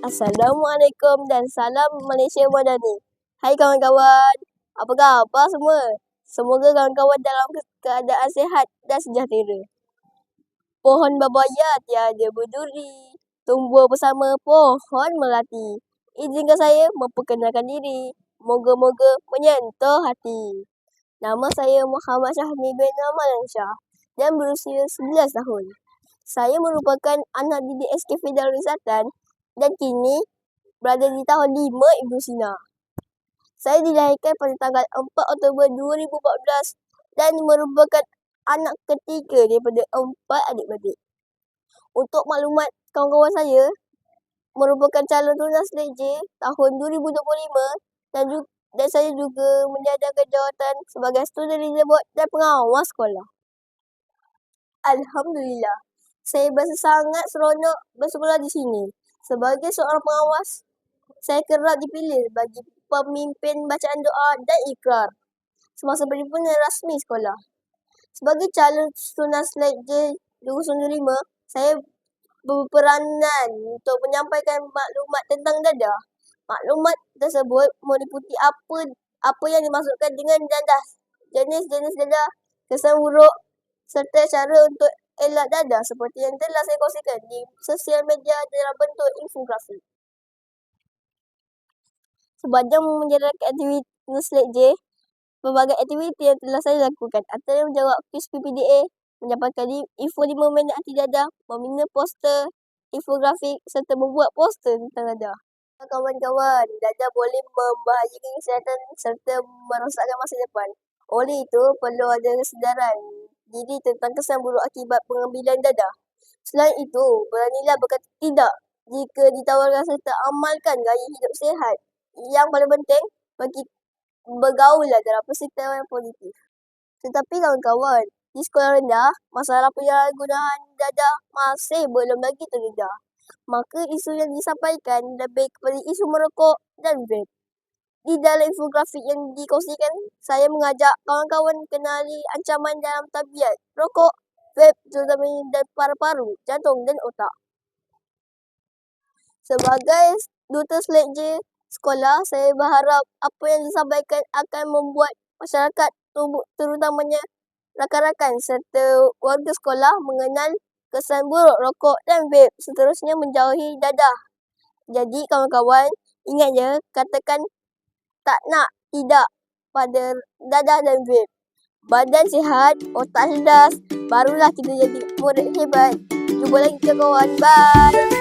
Assalamualaikum dan salam Malaysia Madani. Hai kawan-kawan, apa khabar semua? Semoga kawan-kawan dalam keadaan sihat dan sejahtera. Pohon babaya tiada berduri, tumbuh bersama pohon melati. Izinkan saya memperkenalkan diri, moga-moga menyentuh hati. Nama saya Muhammad Syahmi bin Amalansyah dan berusia 11 tahun. Saya merupakan anak didik SKF Darul Risatan dan kini berada di tahun 5 Ibnu Sina. Saya dilahirkan pada tanggal 4 Oktober 2014 dan merupakan anak ketiga daripada 4 adik-beradik. Untuk maklumat kawan-kawan saya, merupakan calon tunas LJ tahun 2025 dan saya juga menjalankan jawatan sebagai student leader board dan pengawas sekolah. Alhamdulillah, saya berasa sangat seronok bersekolah di sini. Sebagai seorang pengawas, saya kerap dipilih bagi pemimpin bacaan doa dan ikrar semasa penyempurnaan rasmi sekolah. Sebagai calon tunas LJ 2025, saya berperanan untuk menyampaikan maklumat tentang dadah. Maklumat tersebut meliputi apa yang dimaksudkan dengan dadah, jenis-jenis dadah, kesan buruk serta cara untuk elak dadah seperti yang telah saya kongsikan di sosial media dalam bentuk infografik. Sepanjang menjalankan aktiviti LJ, pelbagai aktiviti yang telah saya lakukan antara menjawab kuis PPDA, mendapatkan info 5 minit anti dadah, membina poster, infografik serta membuat poster tentang dadah. Kawan-kawan, dadah boleh membahayakan kesihatan serta merosakkan masa depan. Oleh itu, perlu ada kesedaran diri tentang kesan buruk akibat pengambilan dadah. Selain itu, beranilah berkata tidak jika ditawarkan serta amalkan gaya hidup sihat. Yang paling penting, bergaullah dalam persekitaran yang positif. Tetapi kawan-kawan, di sekolah rendah, masalah penyalahgunaan dadah masih belum lagi terdedah. Maka isu yang disampaikan lebih kepada isu merokok dan vape. Di dalam infografik yang dikongsikan, saya mengajak kawan-kawan kenali ancaman dalam tabiat rokok, vape, terutama dan paru-paru, jantung dan otak. Sebagai duta LJ sekolah, saya berharap apa yang disampaikan akan membuat masyarakat, terutamanya rakan-rakan serta warga sekolah mengenal kesan buruk rokok dan vape, seterusnya menjauhi dadah. Jadi kawan-kawan, ingat ya, katakan tak nak, tidak pada dadah dan vape. Badan sihat, otak cerdas, barulah kita jadi murid hebat. Jumpa lagi kawan-kawan. Bye.